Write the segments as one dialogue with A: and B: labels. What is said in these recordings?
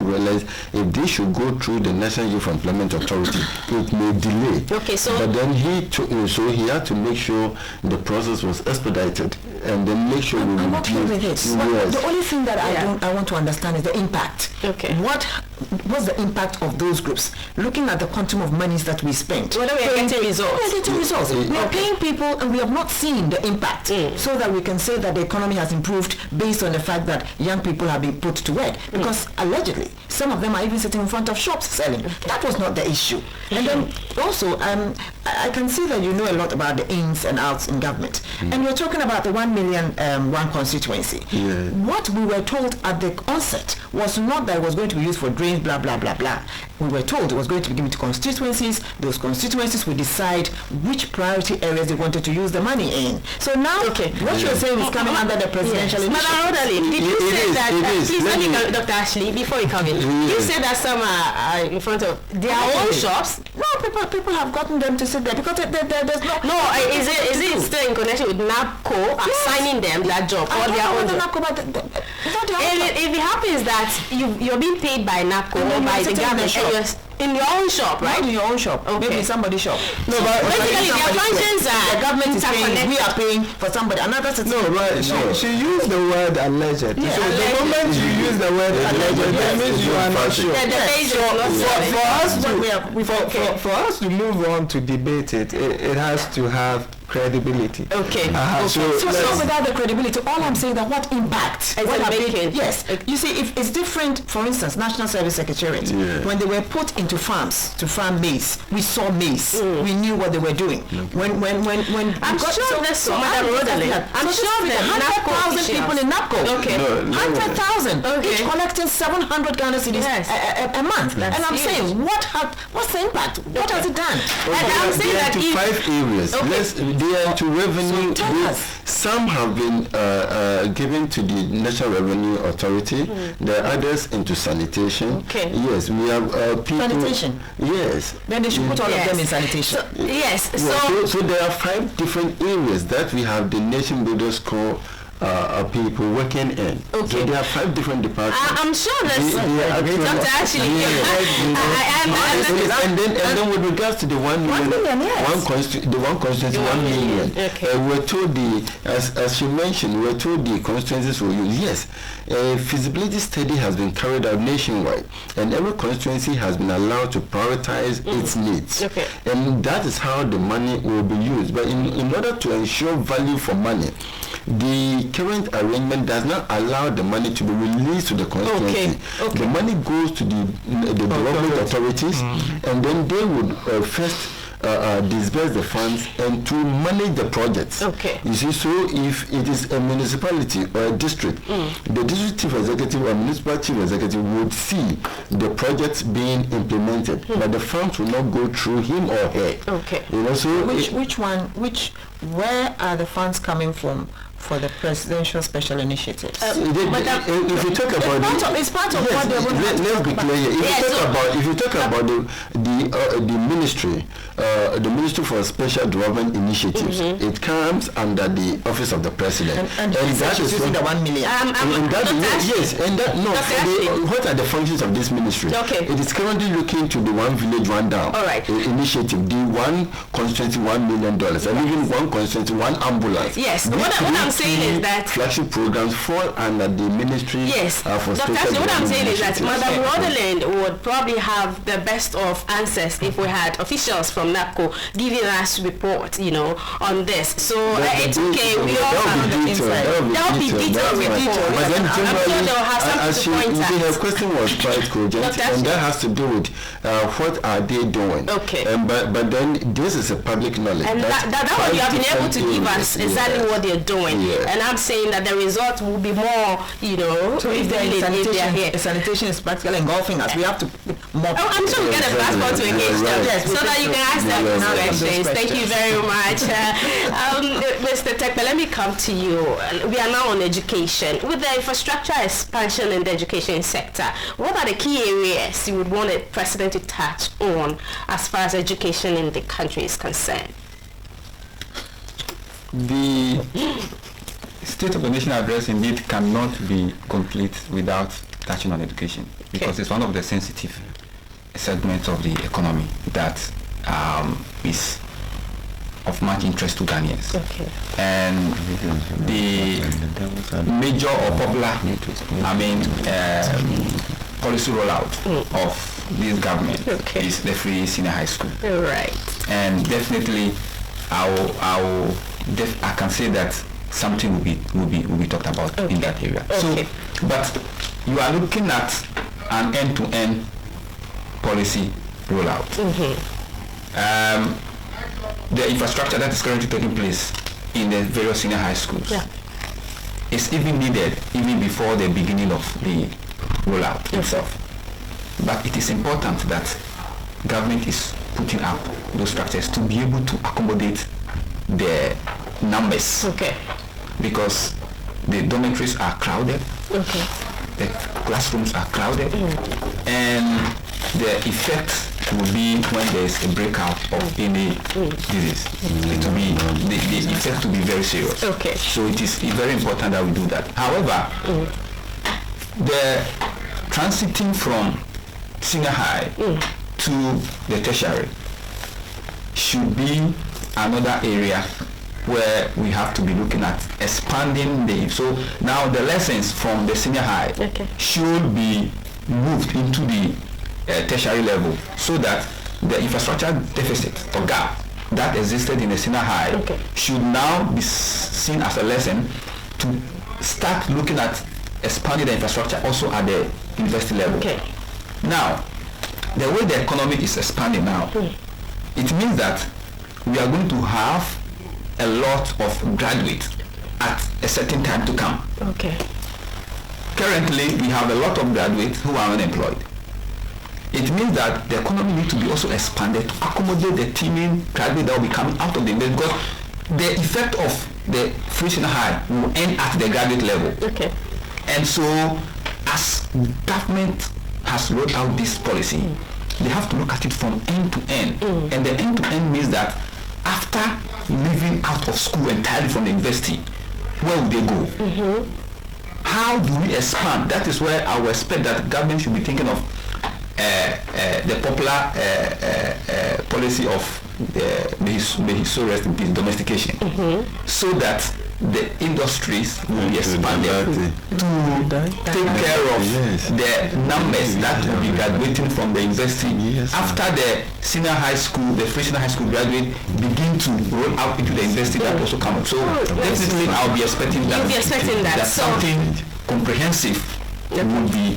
A: realize if they should go through the National Youth Employment Authority, it may delay.
B: Okay, so
A: but then he had to make sure the process was expedited, and then make sure
C: I'm okay with this.
A: Yes.
C: The only thing that I want to understand is the impact.
B: Okay.
C: What's the impact of those groups? Looking at the quantum of monies that we spent.
B: Whether we are getting results.
C: We are getting results. We are paying people and we have not seen the impact. So that we can say that the economy has improved based on the fact that young people have been put to work. Because allegedly, some of them are even sitting in front of shops selling. That was not the issue. And then also, I can see that you know a lot about the ins and outs in government. And we're talking about the 1 million one constituency.
A: Yeah.
C: What we were told at the onset was not that it was going to be used for drains, blah, blah, blah, blah. We were told it was going to be given to constituencies. Those constituencies would decide which priority areas they wanted to use the money in. So now, what you're saying is coming under the presidential initiative.
B: Madam Rodalyn, did you say that, please let me come, Dr. Ashley, before you come in, you said that some are in front of their own shops?
C: No, people have gotten them to sit there because there's no...
B: No, is it still in connection with NAPCO assigning them that job or their own job? If it happens that you're being paid by NAPCO or by the government and you're in your own shop, right?
C: Not in your own shop. Okay. Maybe somebody's shop.
B: No, but basically their functions are
C: the government is paying, we are paying for somebody. Another citizen.
D: No, right. She used the word alleged. Yeah, so the moment you use the word alleged, that means you are not sure. For us to move on to debate it, it has to have credibility.
B: Okay.
C: So without the credibility, all I'm saying that what impact?
B: What are making?
C: Yes. You see, if it's different, for instance, National Service Secretariat, when they were put into farms to farm maize, we saw maize. We knew what they were doing. When
B: I'm sure there's so Madam Rodalyn. I'm sure there are
C: 100,000 people in NAPCO.
B: Okay.
C: 100,000. Each collecting 700 Ghana cedis a month. And I'm saying, what's the impact? What has it done?
B: And I'm saying that
A: to 5 areas. They are to revenue. Some have been given to the National Revenue Authority. There are others into sanitation.
B: Okay.
A: Yes, we have people.
C: Sanitation.
A: Yes.
C: Then they should put all of them in sanitation.
A: So there are 5 different areas that we have the Nation Builders Corps people working in.
B: Okay.
A: So there are 5 different departments.
B: I'm sure there's Dr. Ashley.
A: And then with regards to the 1 million, the one constituency 1 million.
B: Okay.
A: We're told as she mentioned, we're told the constituencies will use. Yes, a feasibility study has been carried out nationwide, and every constituency has been allowed to prioritize its needs.
B: Okay.
A: And that is how the money will be used. But in order to ensure value for money, the current arrangement does not allow the money to be released to the constituency.
B: Okay.
A: The money goes to the development authorities, and then they would first disburse the funds and to manage the projects.
B: Okay.
A: You see, so if it is a municipality or a district, the district chief executive or municipal chief executive would see the projects being implemented, but the funds will not go through him or her.
B: Okay.
A: You know, so
C: where are the funds coming from for the presidential special initiatives?
A: if you talk about
C: it's part of what they want to
A: let's be clear here. If you talk about the ministry, the Ministry for Special Development Initiatives, it comes under the office of the president,
C: and that is using the 1 million.
A: What are the functions of this ministry?
B: Okay.
A: It is currently looking to the One Village One Down initiative, the one constituency $1 million, and even one constituency, one ambulance.
B: Yes. What I'm saying is that
A: flagship programs fall under the ministry.
B: Yes.
A: For
B: Dr. Ashley, what I'm saying is that Madam Rodalyn would probably have the best of answers if we had officials from NAPCO giving us report, on this. So it's okay. We all have the insight. That will be detailed report.
A: But then
B: I'm sure they'll have something to point at.
A: Her question was quite cogent, and that has to do with what are they doing.
B: Okay.
A: But then this is a public knowledge.
B: And that what you have been able to give us exactly what they're doing. Yeah. And I'm saying that the result will be more,
C: So if the sanitation is practically engulfing us, we have to
B: I'm sure we get a passport to engage them, so that you can ask them questions. Thank you very much. Mr. Tekpe, let me come to you. We are now on education. With the infrastructure expansion in the education sector, what are the key areas you would want the president to touch on as far as education in the country is concerned?
D: The State of the Nation address indeed cannot be complete without
E: touching on education because it's one of the sensitive segments of the economy that is of much interest to Ghanaians.
B: Okay.
E: And the major or popular, policy rollout of this government is the free senior high school.
B: Right.
E: And definitely, I can say that something will be talked about in that area.
B: Okay.
E: So, but you are looking at an end-to-end policy rollout. The infrastructure that is currently taking place in the various senior high schools is even needed even before the beginning of the rollout itself. But it is important that government is putting up those structures to be able to accommodate the numbers.
B: Okay.
E: Because the dormitories are crowded. Okay. The classrooms are crowded. And the effect will be when there is a breakout of any disease. It will be the effect will be very serious.
B: Okay.
E: So it is very important that we do that. However, the transiting from senior high to the tertiary should be another area where we have to be looking at expanding so now the lessons from the senior high should be moved into the tertiary level so that the infrastructure deficit or gap that existed in the senior high should now be seen as a lesson to start looking at expanding the infrastructure also at the university level. Now, the way the economy is expanding now, it means that we are going to have a lot of graduates at a certain time to come. Currently, we have a lot of graduates who are unemployed. It means that the economy needs to be also expanded to accommodate the teeming graduate that will be coming out of the university, because the effect of the free senior high will end at the graduate level. And so, as government has rolled out this policy, they have to look at it from end to end. And the end to end means that after leaving out of school entirely from the university, where will they go? How do we expand? That is where I would expect that government should be thinking of the popular policy of the so rest in peace domestication, so that the industries will be expanded to take care of the numbers that will be graduating from the university after the senior high school, the free senior high school graduate begin to roll out into the university that also come up. So definitely I'll be expecting that.
B: You'll be expecting that. So
E: something comprehensive will be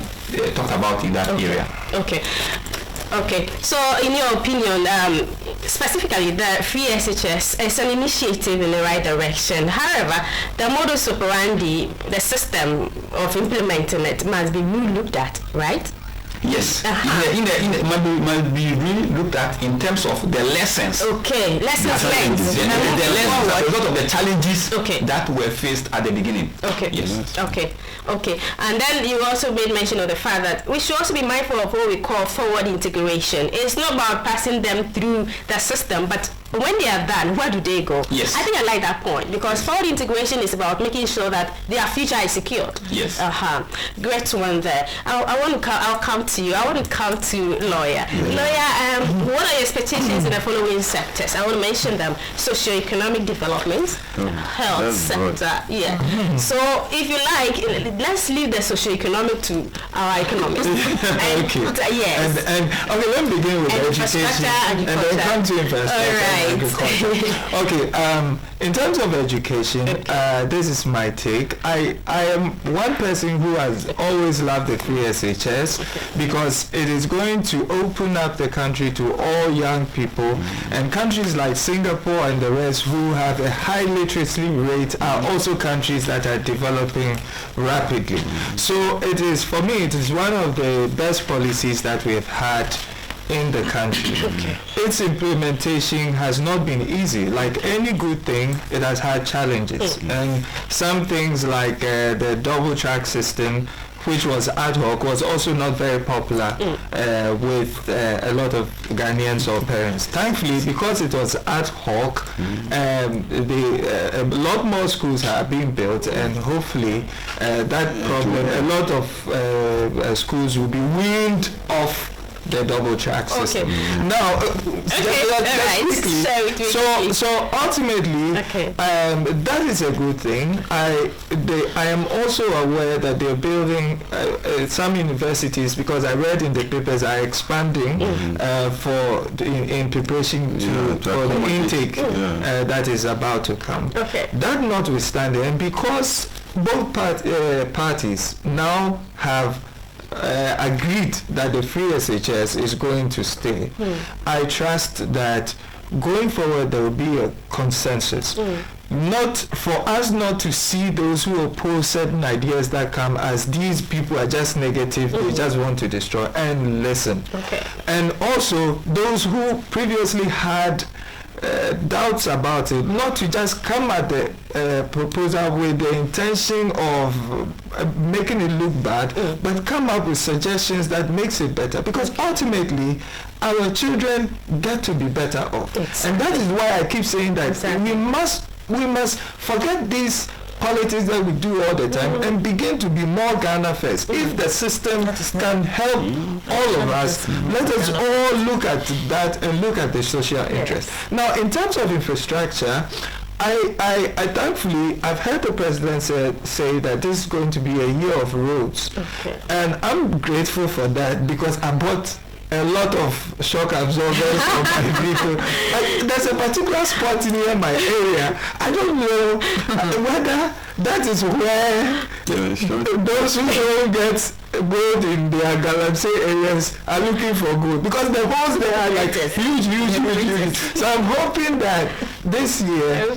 E: talked about in that area.
B: Okay, so in your opinion, specifically the free SHS is an initiative in the right direction. However, the modus operandi, the system of implementing it must be re-looked at, right?
E: Yes, might be really looked at in terms of the lessons.
B: Lessons learned.
E: The lessons as a result of the challenges that were faced at the beginning. Yes.
B: Okay. And then you also made mention of the fact that we should also be mindful of what we call forward integration. It's not about passing them through the system, but when they are done, where do they go?
E: Yes.
B: I think I like that point, because forward integration is about making sure that their future is secured.
E: Yes.
B: Great one there. I'll come to you. I want to come to lawyer. Lawyer, what are your expectations in the following sectors? I want to mention them: socio-economic development, health sector. So if you like, let's leave the socio-economic to our economists.
D: Let me begin with education and then come to infrastructure. In terms of education, this is my take. I am one person who has always loved the free SHS because it is going to open up the country to all young people, and countries like Singapore and the rest who have a high literacy rate are also countries that are developing rapidly. So it is, for me, it is one of the best policies that we have had in the country. Its implementation has not been easy. Like any good thing, it has had challenges. And some things like the double track system which was ad hoc, was also not very popular with a lot of Ghanaians or parents. Thankfully, because it was ad hoc, a lot more schools are being built, and hopefully that problem, a lot of schools will be weaned off the double track system. Now, so ultimately, that is a good thing. I am also aware that they're building some universities, because I read in the papers are expanding in preparation for the intake that is about to come. That notwithstanding, and because both parties now have agreed that the free SHS is going to stay, I trust that going forward there will be a consensus. Not for us not to see those who oppose certain ideas that come as these people are just negative, they just want to destroy, and listen. And also those who previously had doubts about it, not to just come at the proposal with the intention of making it look bad, but come up with suggestions that makes it better, because ultimately our children get to be better off. And that is why I keep saying that we must forget these politics that we do all the time and begin to be more Ghana first. If the system can help all of us, let us all look at that and look at the social interest. Now, in terms of infrastructure, I thankfully, I've heard the president say that this is going to be a year of roads. And I'm grateful for that, because I bought a lot of shock absorbers for my vehicle. There's a particular spot near my area. I don't know whether that is where those who don't get gold in their Galamsey areas are looking for gold, because the holes there are like huge. So I'm hoping that this year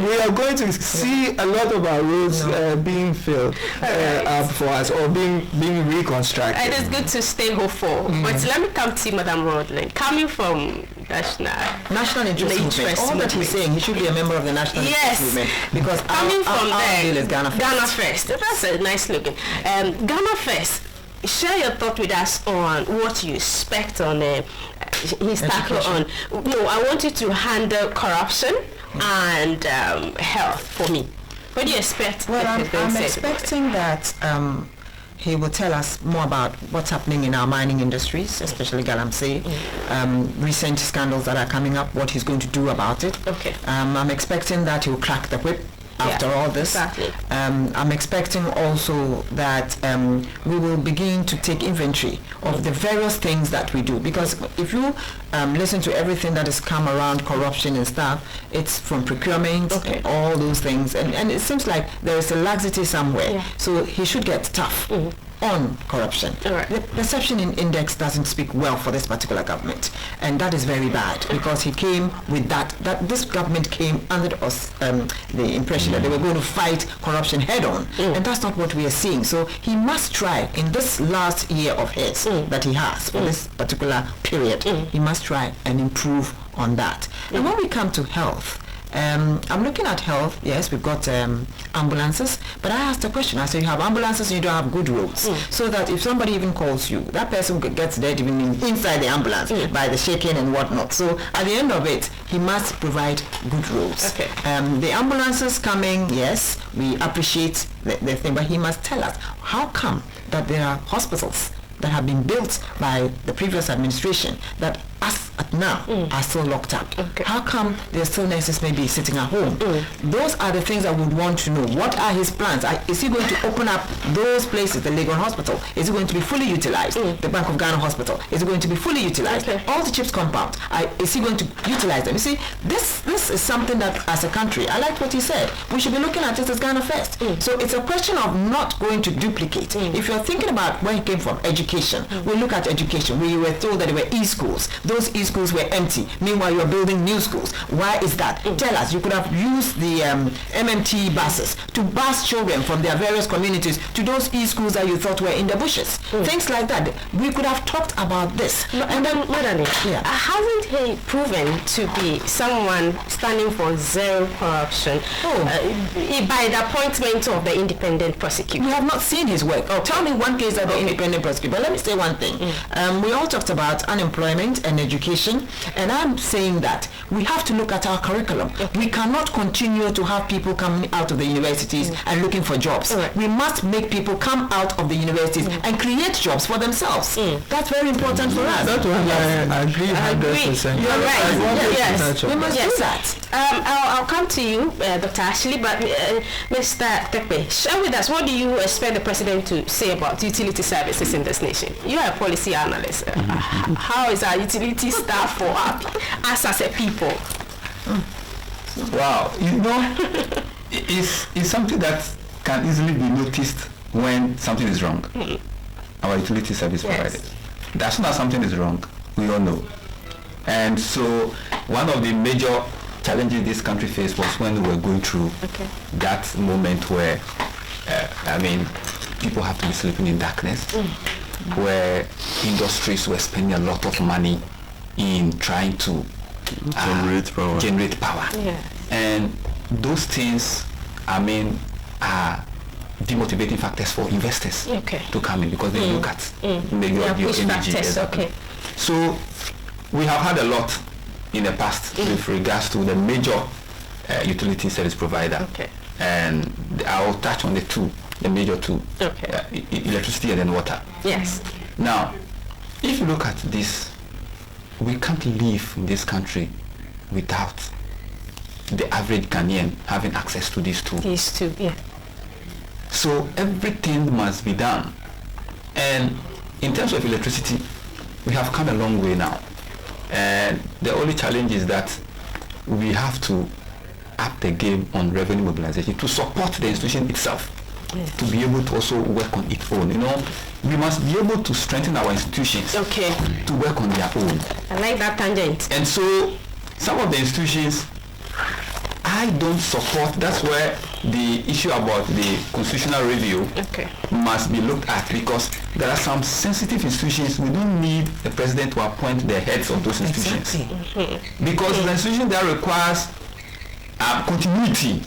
D: we are going to see a lot of our roads being filled up for us, or being reconstructed.
B: And it's good to stay hopeful. But let me come to Madam Rodlin, coming from National
C: Interest Movement. All that he's saying, he should be a member of the National Interest Movement, because
B: coming from there,
C: deal is Ghana
B: First. That's a nice slogan. Ghana First. Share your thought with us on what you expect on his tackle on. No, I want you to handle corruption and health for me. What do you expect?
C: Well, I'm expecting that he will tell us more about what's happening in our mining industries, especially Galamsey, recent scandals that are coming up, what he's going to do about it. I'm expecting that he will crack the whip after all this. I'm expecting also that we will begin to take inventory of the various things that we do, because if you listen to everything that has come around corruption and stuff, it's from procurement, all those things, and it seems like there is a laxity somewhere. So he should get tough on corruption. The perception index doesn't speak well for this particular government, and that is very bad, because he came with that this government came under the impression that they were going to fight corruption head on, and that's not what we are seeing. So he must try in this last year of his that he has for this particular period, he must try and improve on that. And when we come to health, I'm looking at health. Yes, we've got ambulances, but I asked a question. I said, you have ambulances and you don't have good roads, so that if somebody even calls you, that person gets dead even inside the ambulance by the shaking and whatnot. So at the end of it, he must provide good roads. The ambulances coming, yes, we appreciate the thing, but he must tell us how come that there are hospitals that have been built by the previous administration that us at now are still locked up. How come there's still nurses maybe sitting at home? Those are the things I would want to know. What are his plans? Is he going to open up those places, the Legon Hospital? Is it going to be fully utilized? The Bank of Ghana Hospital, is it going to be fully utilized? All the CHIPS compound, is he going to utilize them? You see, this is something that as a country, I like what he said, we should be looking at this as Ghana first. So it's a question of not going to duplicate. If you're thinking about where he came from, education, we look at education. We were told that there were e-schools. Those e-schools schools were empty. Meanwhile, you're building new schools. Why is that? Tell us. You could have used the MMT buses to bus children from their various communities to those e-schools that you thought were in the bushes. Things like that. We could have talked about this.
B: And then, Madani, hasn't he proven to be someone standing for zero corruption by the appointment of the independent prosecutor?
C: We have not seen his work. Tell me one case that the independent prosecutor. But let me say one thing. We all talked about unemployment and education, and I'm saying that we have to look at our curriculum. We cannot continue to have people coming out of the universities and looking for jobs. We must make people come out of the universities and create jobs for themselves. That's very important for us.
D: That one I agree 100%.
B: You're right. Yes.
C: We must do that.
B: I'll come to you, Dr. Ashley, but Mr. Tekpe, share with us, what do you expect the president to say about utility services in this nation? You are a policy analyst. How is our utility staff for us as a people?
E: Wow, it's something that can easily be noticed when something is wrong. Our utility service providers. That's not something is wrong. We all know. And so one of the major challenges this country faced was when we were going through that moment where, people have to be sleeping in darkness, where industries were spending a lot of money in trying to generate power. And those things, are demotivating factors for investors to come in, because they look at your energy. So we have had a lot in the past with regards to the major utility service provider, and I'll touch on the major two, electricity and then water.
B: Yes.
E: Now, if you look at this, we can't live in this country without the average Ghanaian having access to these two.
B: These two,
E: So everything must be done. And in terms of electricity, we have come a long way now. And the only challenge is that we have to up the game on revenue mobilization to support the institution itself, to be able to also work on its own. We must be able to strengthen our institutions to work on their own.
B: I like that tangent.
E: And so some of the institutions I don't support. That's where the issue about the constitutional review must be looked at, because there are some sensitive institutions. We don't need the president to appoint the heads of those institutions, because the institution that requires continuity.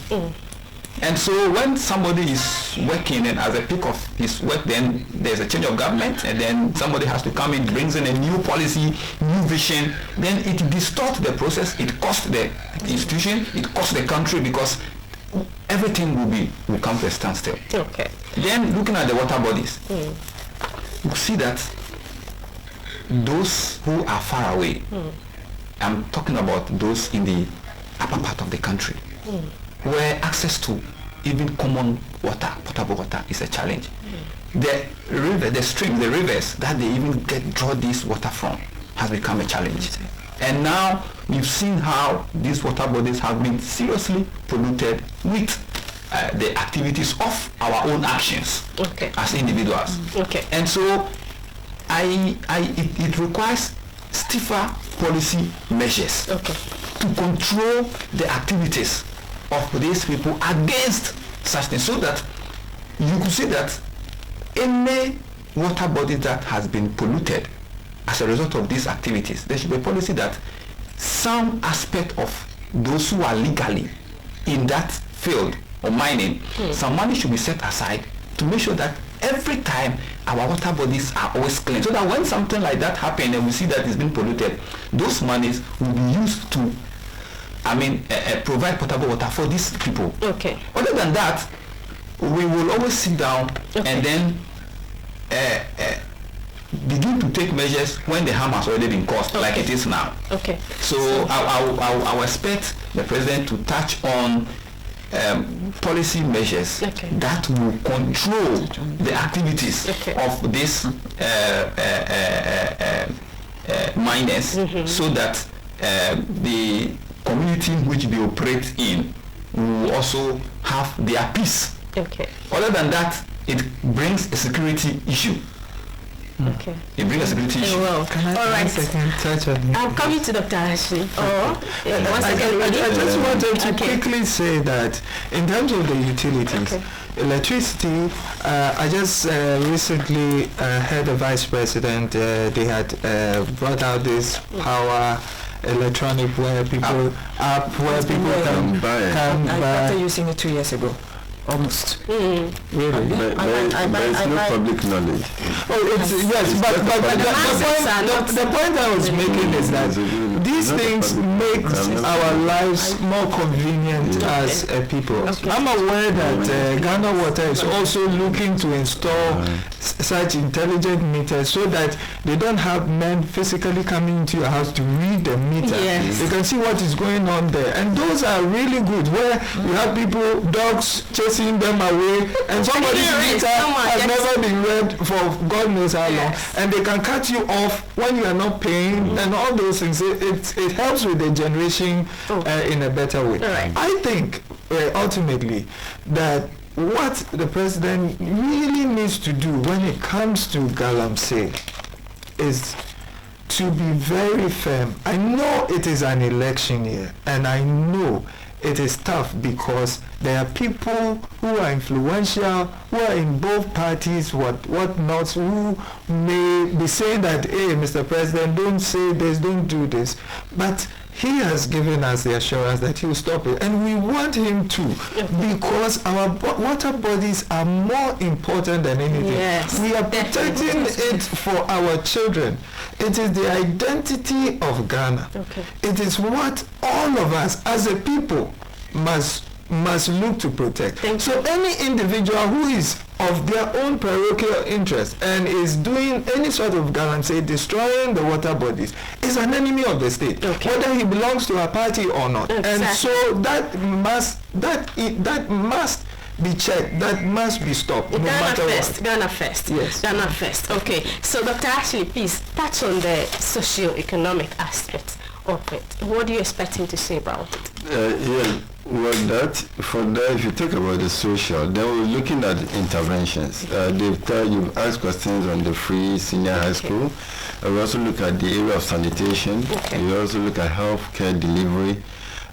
E: And so when somebody is working and as a peak of his work, then there's a change of government, and then somebody has to come in, brings in a new policy, new vision, then it distorts the process, it costs the institution, it costs the country, because everything will come to a standstill. Then looking at the water bodies, you see that those who are far away, I'm talking about those in the upper part of the country, where access to even common water, potable water, is a challenge. The river, the stream, the rivers that they even draw this water from has become a challenge. And now we've seen how these water bodies have been seriously polluted with the activities of our own actions as individuals. And so it requires stiffer policy measures to control the activities of these people against such things, so that you could see that any water body that has been polluted as a result of these activities, there should be a policy that some aspect of those who are legally in that field or mining, some money should be set aside to make sure that every time our water bodies are always clean, so that when something like that happens and we see that it's been polluted, those monies will be used to provide potable water for these people. Other than that, we will always sit down and then begin to take measures when the harm has already been caused, like it is now. So I will expect the president to touch on policy measures that will control the activities of these miners, so that the community in which they operate in will also have their peace. Other than that, it brings a security issue,
B: Okay.
E: It brings a security issue.
C: Well,
D: Can I
B: All right.
D: touch on it?
B: I'm coming to Dr. Ashley.
D: I just wanted to quickly say that in terms of the utilities, electricity, I just recently heard the Vice President, they had brought out this power electronic where people can buy.
C: I started using it 2 years ago. Almost.
A: Really? But it's no public knowledge.
D: Oh, it's yes, but the point I was making is that these things make our lives more convenient as people. I'm aware that Ghana Water is also looking to install such intelligent meters so that they don't have men physically coming into your house to read the meter.
B: Yes.
D: You can see what is going on there, and those are really good. Where you have people, dogs chasing them away, and somebody's meter has never been read for God knows how long, and they can cut you off when you are not paying, and all those things. It helps with the generation in a better way. I think ultimately that what the president really needs to do when it comes to Galamsey is to be very firm. I know it is an election year, and I know it is tough because there are people who are influential, who are in both parties, whatnot, who may be saying that, hey, Mr. President, don't say this, don't do this. But he has given us the assurance that he will stop it, and we want him to, because our water bodies are more important than anything.
B: Yes,
D: we are protecting it for our children. It is the identity of Ghana. It is what all of us as a people must look to protect. So any individual who is of their own parochial interest and is doing any sort of Galamsey, destroying the water bodies, is an enemy of the state, whether he belongs to a party or not. And so that must be checked, that must be stopped.
B: Ghana first.
D: Yes.
B: Ghana first. Okay. So Dr. Ashley, please touch on the socio-economic aspect of it. What do you expect him to say about it?
A: If you talk about the social, then we're looking at interventions. You've asked questions on the free senior high school. We also look at the area of sanitation. We also look at healthcare delivery.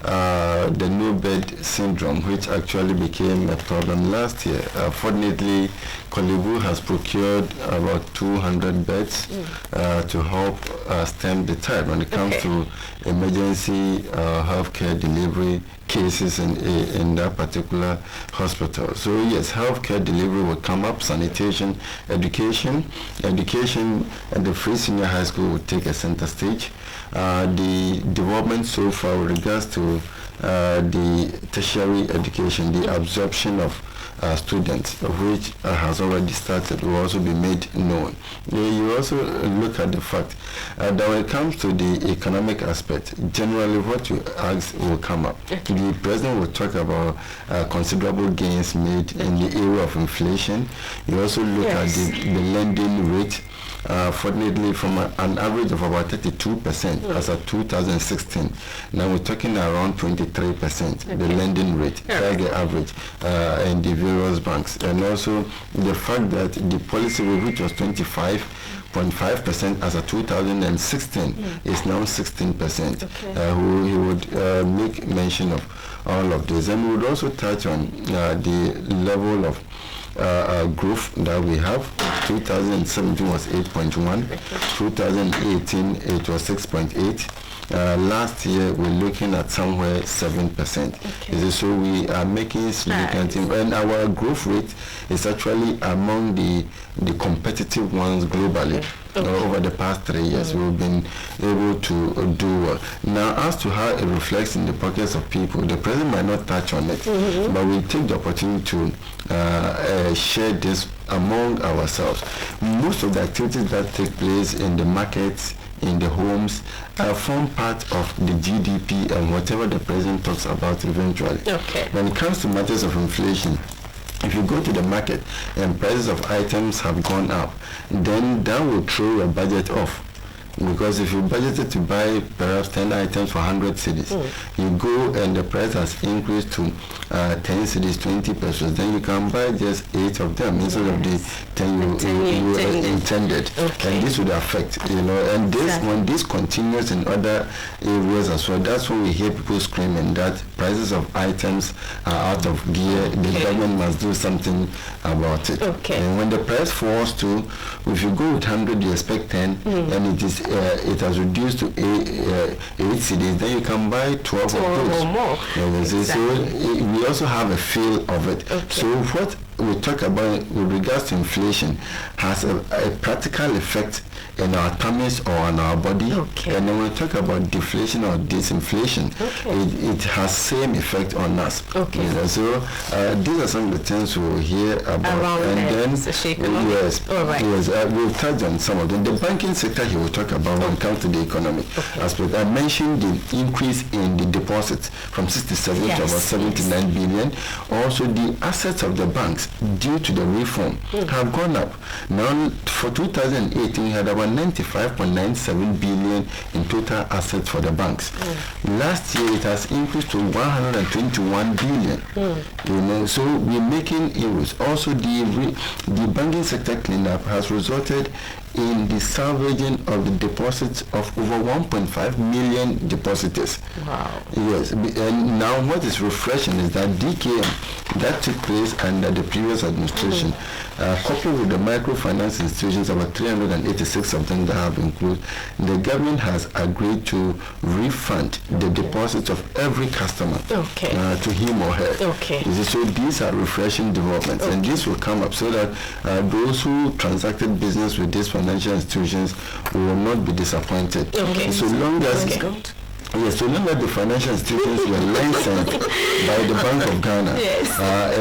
A: The no-bed syndrome, which actually became a problem last year. Fortunately, Kolebu has procured about 200 beds to help stem the tide when it comes to emergency healthcare delivery cases in that particular hospital. So yes, healthcare delivery will come up, sanitation, education at the free senior high school will take a center stage. The development so far with regards to the tertiary education, the absorption of students, which has already started, will also be made known. You also look at the fact that when it comes to the economic aspect, generally what you ask will come up. The president will talk about considerable gains made in the area of inflation. You also look at the lending rate. Fortunately, from an average of about 32% as of 2016, now we're talking around 23%, the lending rate, the average in the various banks. And also the fact that the policy rate, which was 25.5% as of 2016, is now 16%. He would make mention of all of this. And we would also touch on the level of growth that we have. 2017 was 8.1, 2018 it was 6.8. Last year we're looking at somewhere 7%. So we are making significant, and our growth rate is actually among the competitive ones globally. Over the past 3 years, we've been able to do well. Now, as to how it reflects in the pockets of people, the president might not touch on it, but we take the opportunity to share this among ourselves. Most of the activities that take place in the markets, in the homes, form part of the GDP and whatever the president talks about eventually. When it comes to matters of inflation, if you go to the market and prices of items have gone up, then that will throw your budget off. because if you budgeted to buy perhaps 10 items for 100 cedis, you go and the price has increased to 10 cedis, 20 pesos, then you can buy just 8 of them instead of the 10 you intended.
B: Okay.
A: And this would affect, and this when this continues in other areas as well, that's when we hear people screaming that prices of items are out of gear. The government must do something about it. And when the price falls to, if you go with 100, you expect 10, and it has reduced to 8 cedis, then you can buy 12 of those.
B: Or more.
A: Exactly. So we also have a feel of it. So what we talk about with regards to inflation has a practical effect in our tummies or on our body. And then when we talk about deflation or disinflation, it has same effect on us. So these are some of the things we'll hear about.
B: Around
A: and then we'll touch on some of them. The banking sector he will talk about when it comes to the economic aspect. I mentioned the increase in the deposits from 67 to about 79 billion. Also the assets of the banks due to the reform have gone up. Now for 2018 we had about 95.97 billion in total assets for the banks. Last year it has increased to 121 billion. So we're making inroads. Also the banking sector cleanup has resulted in the salvaging of the deposits of over 1.5 million depositors. Yes, and now what is refreshing is that DKM that took place under the previous administration, coupled with the microfinance institutions, about 386 of them that have been closed, the government has agreed to refund the deposits of every customer to him or her. So these are refreshing developments, and this will come up so that those who transacted business with these financial institutions will not be disappointed. So long as so long as the financial institutions were licensed by the Bank of Ghana,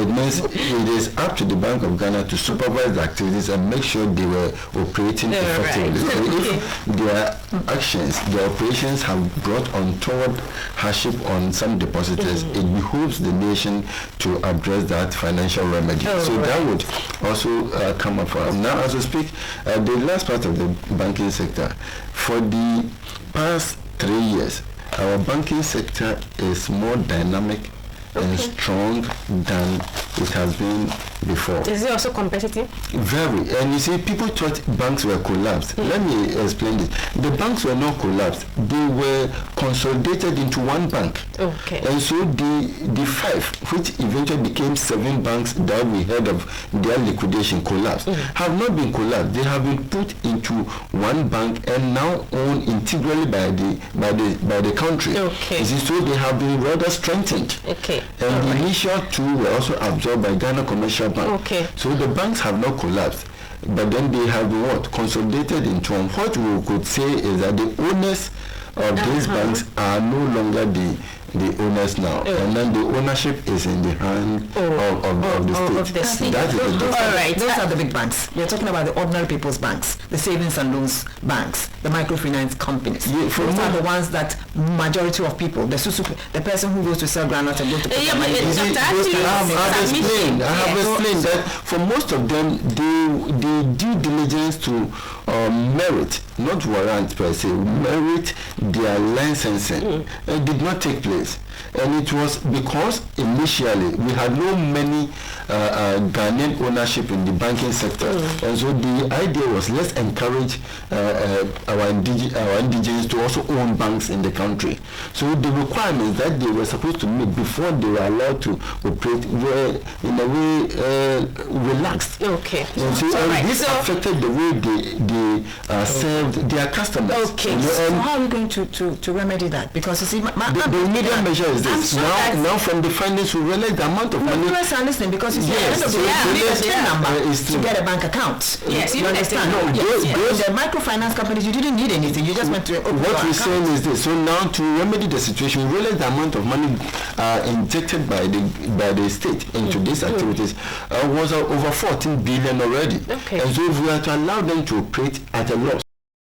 A: it means it is up to the Bank of Ghana to supervise the activities and make sure they were operating effectively. So if their actions, their operations have brought untoward hardship on some depositors, it behooves the nation to address that financial remedy. So that would also come up for us. Now, as we speak, the last part of the banking sector, for the past 3 years, our banking sector is more dynamic and strong than it has been before.
B: Is it also competitive?
A: Very. And you see, people thought banks were collapsed. Let me explain this. The banks were not collapsed. They were consolidated into one bank. And so the 5, which eventually became 7 banks that we heard of their liquidation collapse, have not been collapsed. They have been put into one bank and now owned integrally by the country. So they have been rather strengthened. And the initial 2 were also absorbed by Ghana Commercial Bank. So the banks have not collapsed, but then they have been consolidated into one. What we could say is that the owners of these banks are no longer the owners now, and then the ownership is in the hand of the state. That is the difference.
C: Those are the big banks. We're talking about the ordinary people's banks, the savings and loans banks, the microfinance companies. Those are the ones that majority of people, the person who goes to sell granite and go to
A: I have explained that for most of them, the due diligence to merit, not warrant per se, merit their licensing did not take place. And it was because initially we had no many Ghanaian ownership in the banking sector, and so the idea was let's encourage our indigenous to also own banks in the country. So the requirements that they were supposed to meet before they were allowed to operate were in a way relaxed. And so this affected the way they served their customers.
C: So how are we going to remedy that? Because you see,
A: the immediate measure is this. Now from the findings we realize the amount of money.
C: Viewers are listening because you see the end of the number is to get a bank account. You understand? The microfinance companies, you didn't need anything. You just went to open
A: what we're saying is this. So now to remedy the situation, we realize the amount of money injected by the state into these activities was over 14 billion already. And so if we are to allow them to operate at a loss,